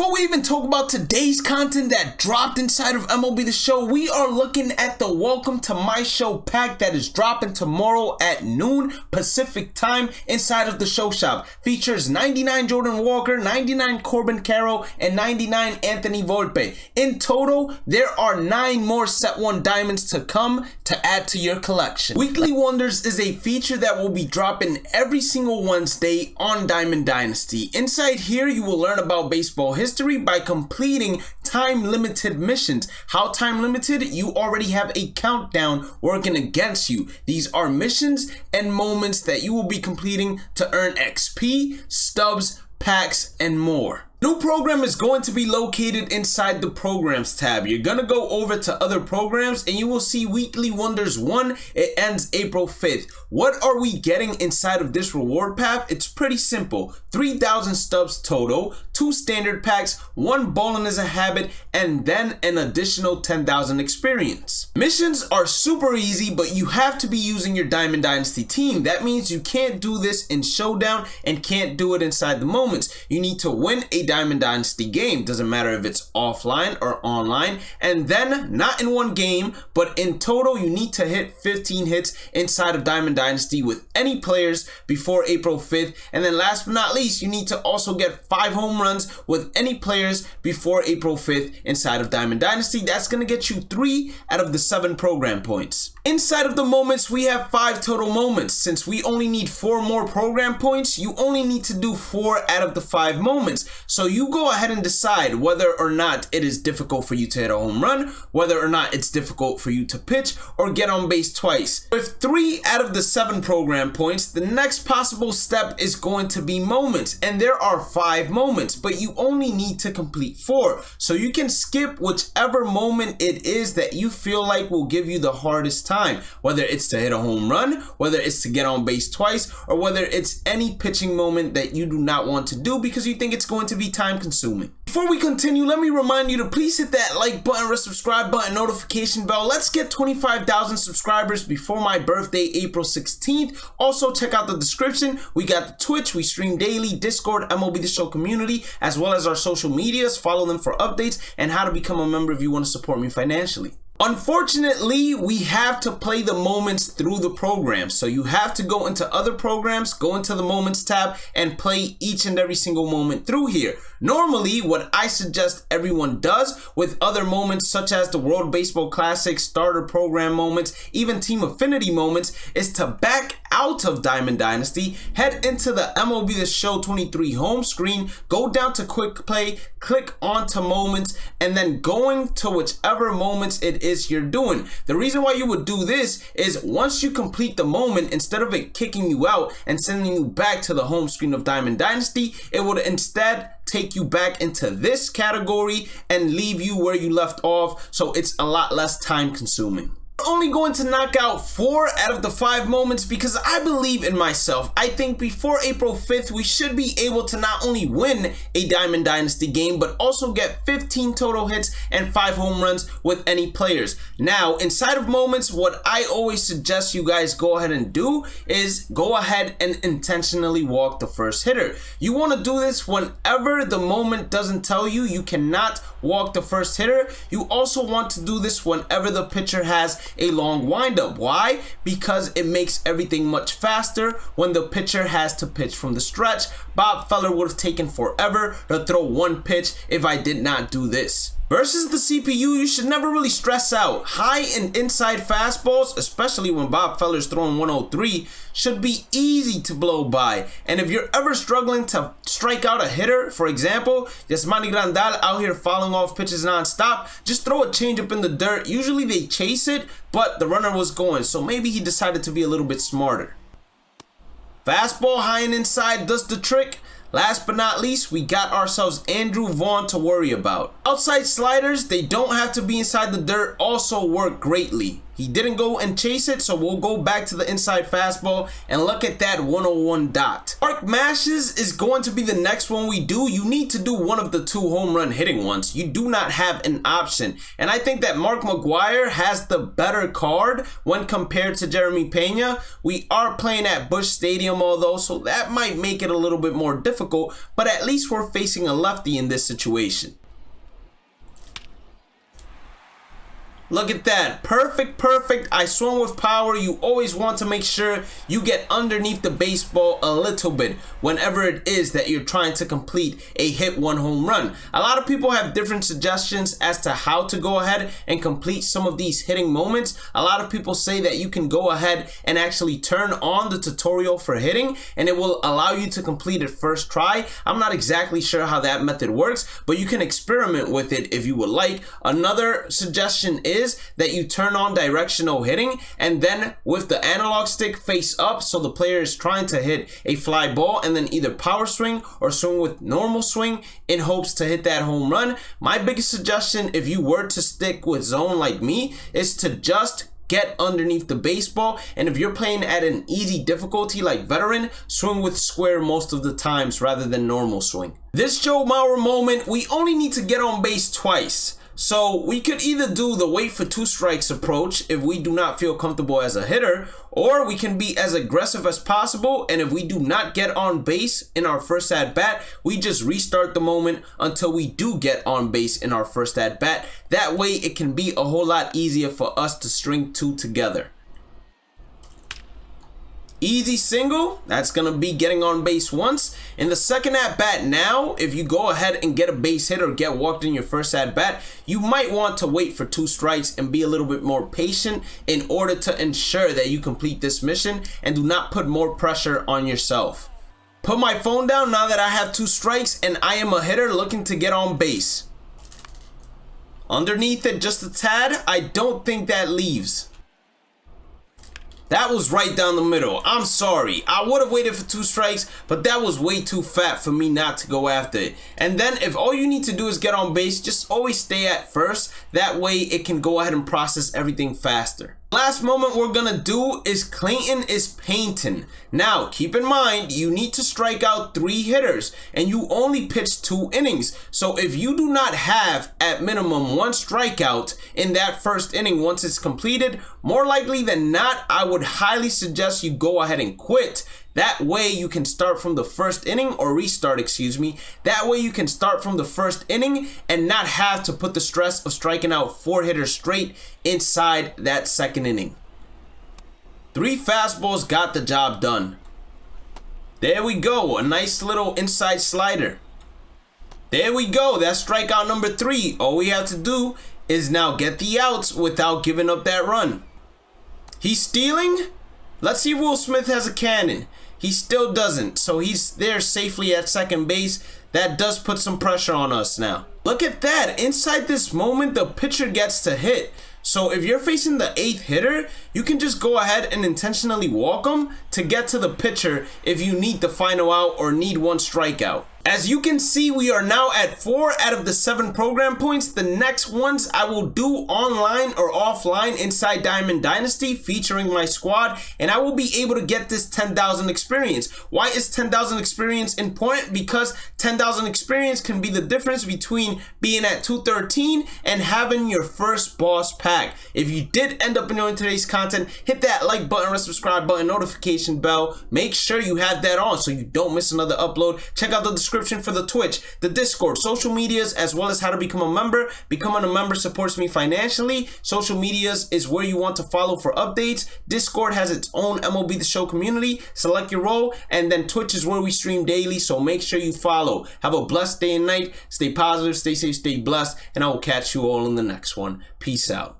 Before we even talk about today's content that dropped inside of MLB The Show, we are looking at the Welcome to My Show pack that is dropping tomorrow at noon Pacific time inside of the show shop. Features 99 Jordan Walker, 99 Corbin Carroll, and 99 Anthony Volpe. In total, there are 9 more Set 1 diamonds to come to add to your collection. Weekly Wonders is a feature that will be dropping every single Wednesday on Diamond Dynasty. Inside here, you will learn about baseball history by completing time-limited missions. How time-limited? You already have a countdown working against you. These are missions and moments that you will be completing to earn XP, stubs, packs, and more. New program is going to be located inside the programs tab. You're gonna go over to other programs and you will see Weekly Wonders 1. It ends April 5th. What are we getting inside of this reward pack? It's pretty simple. 3,000 stubs total, 2 standard packs, 1 ballin' is a habit, and then an additional 10,000 experience. Missions are super easy, but you have to be using your Diamond Dynasty team. That means you can't do this in Showdown and can't do it inside the moments. You need to win a Diamond Dynasty game. Doesn't matter if it's offline or online. And then not in one game, but in total, you need to hit 15 hits inside of Diamond Dynasty with any players before April 5th. And then last but not least, you need to also get 5 home runs with any players before April 5th inside of Diamond Dynasty. That's going to get you 3 out of the 7 program points. Inside of the moments, we have 5 total moments. Since we only need 4 more program points, you only need to do 4 out of the 5 moments. So you go ahead and decide whether or not it is difficult for you to hit a home run, whether or not it's difficult for you to pitch or get on base twice. With 3 out of the 7 program points, the next possible step is going to be moments. And there are 5 moments, but you only need to complete 4. So you can skip whichever moment it is that you feel like will give you the hardest time, whether it's to hit a home run, whether it's to get on base twice, or whether it's any pitching moment that you do not want to do because you think it's going to be time consuming. Before we continue, let me remind you to please hit that like button, subscribe button, notification bell. Let's get 25,000 subscribers before my birthday, April 16th. Also, check out the description. We got the Twitch, we stream daily, Discord, MLB The Show community, as well as our social medias. Follow them for updates and how to become a member if you want to support me financially. Unfortunately, we have to play the moments through the program. So you have to go into other programs, go into the moments tab, and play each and every single moment through here. Normally, what I suggest everyone does with other moments such as the World Baseball Classic, starter program moments, even team affinity moments, is to back out of Diamond Dynasty, head into the MLB The Show 23 home screen, go down to quick play, click onto moments, and then going to whichever moments it is you're doing. The reason why you would do this is once you complete the moment, instead of it kicking you out and sending you back to the home screen of Diamond Dynasty, it would instead take you back into this category and leave you where you left off, so it's a lot less time consuming. We're only going to knock out 4 out of the 5 moments because I believe in myself. I think before April 5th, we should be able to not only win a Diamond Dynasty game, but also get 15 total hits and 5 home runs with any players. Now, inside of moments, what I always suggest you guys go ahead and do is go ahead and intentionally walk the first hitter. You want to do this whenever the moment doesn't tell you you cannot walk the first hitter. You also want to do this whenever the pitcher has a long windup. Why? Because it makes everything much faster when the pitcher has to pitch from the stretch. Bob Feller would have taken forever to throw 1 pitch if I did not do this. Versus the CPU, you should never really stress out. High and inside fastballs, especially when Bob Feller's throwing 103, should be easy to blow by. And if you're ever struggling to strike out a hitter, for example, Yasmani Grandal out here fouling off pitches non-stop, just throw a changeup in the dirt. Usually they chase it, but the runner was going, so maybe he decided to be a little bit smarter. Fastball high and inside does the trick. Last but not least, we got ourselves Andrew Vaughn to worry about. Outside sliders, they don't have to be inside the dirt, also work greatly. He didn't go and chase it, so we'll go back to the inside fastball and look at that 101 dot. Arc mashes is going to be the next one we do. You need to do one of the 2 home run hitting ones. You do not have an option. And I think that Mark McGwire has the better card when compared to Jeremy Pena. We are playing at Busch Stadium although, so that might make it a little bit more difficult, but at least we're facing a lefty in this situation. Look at that. Perfect. I swung with power. You always want to make sure you get underneath the baseball a little bit whenever it is that you're trying to complete a hit 1 home run. A lot of people have different suggestions as to how to go ahead and complete some of these hitting moments. A lot of people say that you can go ahead and actually turn on the tutorial for hitting and it will allow you to complete it first try. I'm not exactly sure how that method works, but you can experiment with it if you would like. Another suggestion is that you turn on directional hitting and then with the analog stick face up, so the player is trying to hit a fly ball, and then either power swing or swing with normal swing in hopes to hit that home run. My biggest suggestion, if you were to stick with zone like me, is to just get underneath the baseball, and if you're playing at an easy difficulty like veteran, swing with square most of the times rather than normal swing. This Joe Mauer moment, we only need to get on base twice. So we could either do the wait for 2 strikes approach if we do not feel comfortable as a hitter, or we can be as aggressive as possible, and if we do not get on base in our first at bat, we just restart the moment until we do get on base in our first at bat. That way it can be a whole lot easier for us to string 2 together. Easy single, that's gonna be getting on base once. In the second at bat now, if you go ahead and get a base hit or get walked in your first at bat, you might want to wait for 2 strikes and be a little bit more patient in order to ensure that you complete this mission and do not put more pressure on yourself. Put my phone down now that I have 2 strikes and I am a hitter looking to get on base. Underneath it just a tad, I don't think that leaves. That was right down the middle. I'm sorry. I would have waited for 2 strikes, but that was way too fat for me not to go after it. And then if all you need to do is get on base, just always stay at first. That way it can go ahead and process everything faster. Last moment we're gonna do is Clayton is painting. Now keep in mind you need to strike out 3 hitters and you only pitch 2 innings. So if you do not have at minimum 1 strikeout in that first inning once it's completed, more likely than not I would highly suggest you go ahead and quit. That way you can start from the first inning, or restart, excuse me. That way you can start from the first inning and not have to put the stress of striking out 4 hitters straight inside that second inning. 3 fastballs got the job done. There we go, a nice little inside slider. There we go, that's strikeout number 3. All we have to do is now get the outs without giving up that run. He's stealing? Let's see if Will Smith has a cannon. He still doesn't, so he's there safely at second base. That does put some pressure on us now. Look at that. Inside this moment, the pitcher gets to hit. So if you're facing the 8th hitter, you can just go ahead and intentionally walk him to get to the pitcher if you need the final out or need 1 strikeout. As you can see, we are now at 4 out of the 7 program points. The next ones I will do online or offline inside Diamond Dynasty featuring my squad, and I will be able to get this 10,000 experience. Why is 10,000 experience important? Because 10,000 experience can be the difference between being at 213 and having your first boss pack. If you did end up enjoying today's content, hit that like button, subscribe button, notification bell. Make sure you have that on so you don't miss another upload. Check out the description for the Twitch, the Discord, social medias, as well as how to become a member. Becoming a member supports me financially. Social medias is where you want to follow for updates. Discord has its own MLB The Show community. Select your role, and then Twitch is where we stream daily, so make sure you follow. Have a blessed day and night. Stay positive, stay safe, stay blessed, and I will catch you all in the next one. Peace out.